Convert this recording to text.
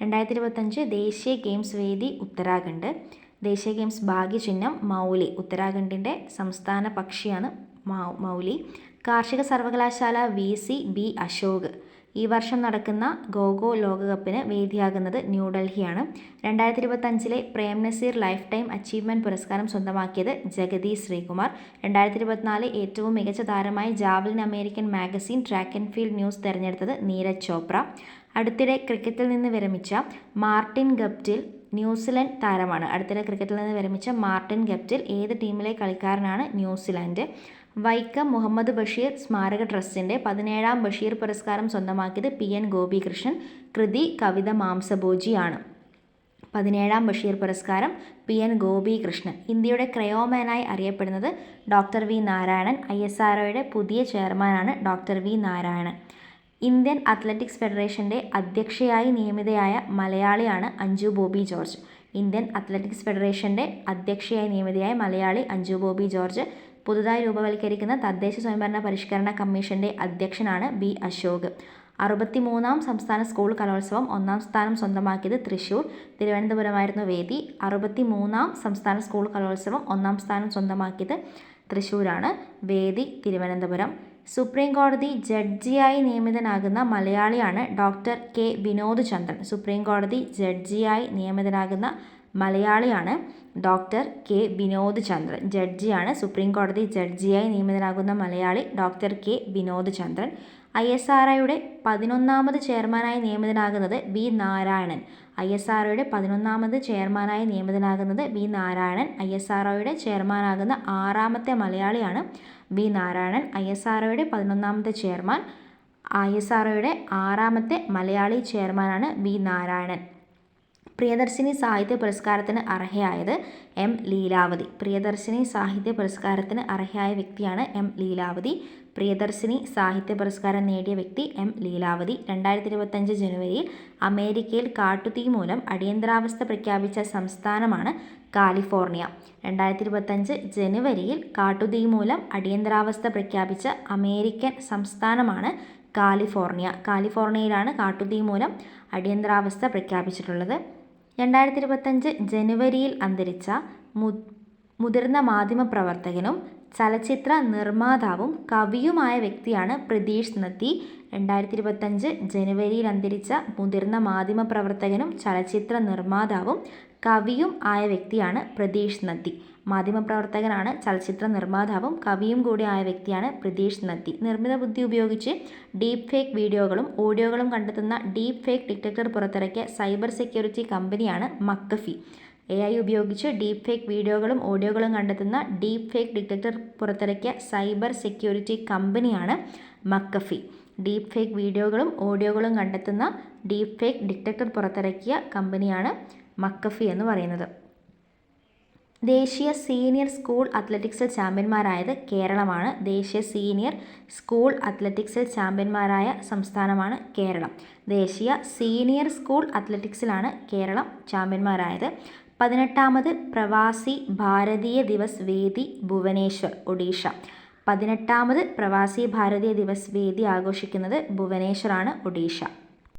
2025 ദേശീയ ഗെയിംസ് വേദി ഉത്തരാഖണ്ഡ്. ദേശീയ ഗെയിംസ് ഭാഗ്യചിഹ്നം മൗലി. ഉത്തരാഖണ്ഡിൻ്റെ സംസ്ഥാന പക്ഷിയാണ് മൗലി. കാർഷിക സർവകലാശാല VC B അശോക്. ഈ വർഷം നടക്കുന്ന ഖോ ലോകകപ്പിന് വേദിയാകുന്നത് ന്യൂഡൽഹിയാണ്. 2025 Prem Nazir life time achievement പുരസ്കാരം സ്വന്തമാക്കിയത് ജഗതി ശ്രീകുമാർ. 2024 ഏറ്റവും മികച്ച താരമായി javelin American magazine track and field news തെരഞ്ഞെടുത്തത് നീരജ് ചോപ്ര. അടുത്തിടെ ക്രിക്കറ്റിൽ നിന്ന് വിരമിച്ച മാർട്ടിൻ ഗപ്റ്റിൽ ന്യൂസിലൻഡ് താരമാണ്. ഏത് ടീമിലെ കളിക്കാരനാണ്? ന്യൂസിലൻഡ്. വൈക്കം മുഹമ്മദ് ബഷീർ സ്മാരക ട്രസ്റ്റിൻ്റെ 17ാം ബഷീർ പുരസ്കാരം സ്വന്തമാക്കിയത് PN ഗോപികൃഷ്ണൻ. കൃതി കവിത മാംസഭോജിയാണ്. 17ാം ബഷീർ പുരസ്കാരം PN ഗോപികൃഷ്ണൻ. ഇന്ത്യയുടെ ക്രയോമാനായി അറിയപ്പെടുന്നത് ഡോക്ടർ V നാരായണൻ. ISROയുടെ പുതിയ ചെയർമാനാണ് doctor V Narayanan. Indian athletics ഫെഡറേഷൻ്റെ അധ്യക്ഷയായി നിയമിതയായ മലയാളിയാണ് അഞ്ജു ബോബി ജോർജ്. ഇന്ത്യൻ അത്ലറ്റിക്സ് ഫെഡറേഷൻ്റെ അധ്യക്ഷയായി നിയമിതയായ മലയാളി അഞ്ജു ബോബി ജോർജ്. പുതുതായി രൂപവൽക്കരിക്കുന്ന തദ്ദേശ സ്വയംഭരണ പരിഷ്കരണ കമ്മീഷൻ്റെ അധ്യക്ഷനാണ് B അശോക്. 63ാം സംസ്ഥാന സ്കൂൾ കലോത്സവം 1ാം സ്ഥാനം സ്വന്തമാക്കിയത് തൃശ്ശൂർ. തിരുവനന്തപുരമായിരുന്നു വേദി. 63ാം സംസ്ഥാന സ്കൂൾ കലോത്സവം 1ാം സ്ഥാനം സ്വന്തമാക്കിയത് തൃശ്ശൂരാണ്. വേദി തിരുവനന്തപുരം. സുപ്രീം കോടതി ജഡ്ജിയായി നിയമിതനാകുന്ന മലയാളിയാണ് ഡോക്ടർ K വിനോദ് ചന്ദ്രൻ. സുപ്രീം കോടതി ജഡ്ജിയായി നിയമിതനാകുന്ന മലയാളിയാണ് ഡോക്ടർ K വിനോദ് ചന്ദ്രൻ. സുപ്രീം കോടതി ജഡ്ജിയായി നിയമിതനാകുന്ന മലയാളി ഡോക്ടർ K വിനോദ് ചന്ദ്രൻ. ISROയുടെ 11ാമത് ചെയർമാനായി നിയമിതനാകുന്നത് V നാരായണൻ. ISROയുടെ 11ാമത് ചെയർമാനായി നിയമിതനാകുന്നത് V നാരായണൻ. ISROയുടെ ചെയർമാനാകുന്ന 6ാമത്തെ മലയാളിയാണ് V നാരായണൻ. ISROയുടെ 11ാമത്തെ ചെയർമാൻ. ISROയുടെ 6ാമത്തെ മലയാളി ചെയർമാനാണ് V നാരായണൻ. പ്രിയദർശിനി സാഹിത്യ പുരസ്കാരത്തിന് അർഹയായത് M ലീലാവതി. പ്രിയദർശിനി സാഹിത്യ പുരസ്കാരത്തിന് അർഹയായ വ്യക്തിയാണ് M ലീലാവതി. പ്രിയദർശിനി സാഹിത്യ പുരസ്കാരം നേടിയ വ്യക്തി M ലീലാവതി. 2025 ജനുവരിയിൽ അമേരിക്കയിൽ കാട്ടുതീ മൂലം അടിയന്തരാവസ്ഥ പ്രഖ്യാപിച്ച സംസ്ഥാനമാണ് കാലിഫോർണിയ. 2025 ജനുവരിയിൽ കാട്ടുതീ മൂലം അടിയന്തരാവസ്ഥ പ്രഖ്യാപിച്ച അമേരിക്കൻ സംസ്ഥാനമാണ് കാലിഫോർണിയ. കാലിഫോർണിയയിലാണ് കാട്ടുതീ മൂലം അടിയന്തരാവസ്ഥ പ്രഖ്യാപിച്ചിട്ടുള്ളത്. 2025 ജനുവരിയിൽ അന്തരിച്ച മുതിർന്ന മാധ്യമപ്രവർത്തകനും ചലച്ചിത്ര നിർമ്മാതാവും കവിയുമായ വ്യക്തിയാണ് പ്രതീഷ് നത്തി. 2025 ജനുവരിയിൽ അന്തരിച്ച മുതിർന്ന മാധ്യമപ്രവർത്തകനും ചലച്ചിത്ര നിർമ്മാതാവും കവിയും ആയ വ്യക്തിയാണ് പ്രതീഷ് നത്തി. മാധ്യമപ്രവർത്തകനാണ്, ചലച്ചിത്ര നിർമ്മാതാവും കവിയും കൂടി ആയ വ്യക്തിയാണ് പ്രതീഷ് നത്തി. നിർമ്മിത ബുദ്ധി ഉപയോഗിച്ച് ഡീപ് ഫേക്ക് വീഡിയോകളും ഓഡിയോകളും കണ്ടെത്തുന്ന ഡീപ് ഫേക്ക് ഡിറ്റക്ടർ പുറത്തിറക്കിയ സൈബർ സെക്യൂരിറ്റി കമ്പനിയാണ് മക്കഫി. AI ഉപയോഗിച്ച് ഡീപ് ഫേക്ക് വീഡിയോകളും ഓഡിയോകളും കണ്ടെത്തുന്ന ഡീപ് ഫേക്ക് ഡിറ്റക്ടർ പുറത്തിറക്കിയ സൈബർ സെക്യൂരിറ്റി കമ്പനിയാണ് മക്കഫി. ഡീപ് ഫേക്ക് വീഡിയോകളും ഓഡിയോകളും കണ്ടെത്തുന്ന ഡീപ് ഫേക്ക് ഡിറ്റക്ടർ പുറത്തിറക്കിയ കമ്പനിയാണ് മക്കഫി എന്ന് പറയുന്നത്. ദേശീയ സീനിയർ സ്കൂൾ അത്ലറ്റിക്സിൽ ചാമ്പ്യന്മാരായത് കേരളമാണ്. ദേശീയ സീനിയർ സ്കൂൾ അത്ലറ്റിക്സിൽ ചാമ്പ്യന്മാരായ സംസ്ഥാനമാണ് കേരളം. ദേശീയ സീനിയർ സ്കൂൾ അത്ലറ്റിക്സിലാണ് കേരളം ചാമ്പ്യന്മാരായത്. 18ാമത് പ്രവാസി ഭാരതീയ ദിവസ് വേദി ഭുവനേശ്വർ, ഒഡീഷ. 18ാമത് പ്രവാസി ഭാരതീയ ദിവസ് വേദി ആഘോഷിക്കുന്നത് ഭുവനേശ്വറാണ്, ഒഡീഷ.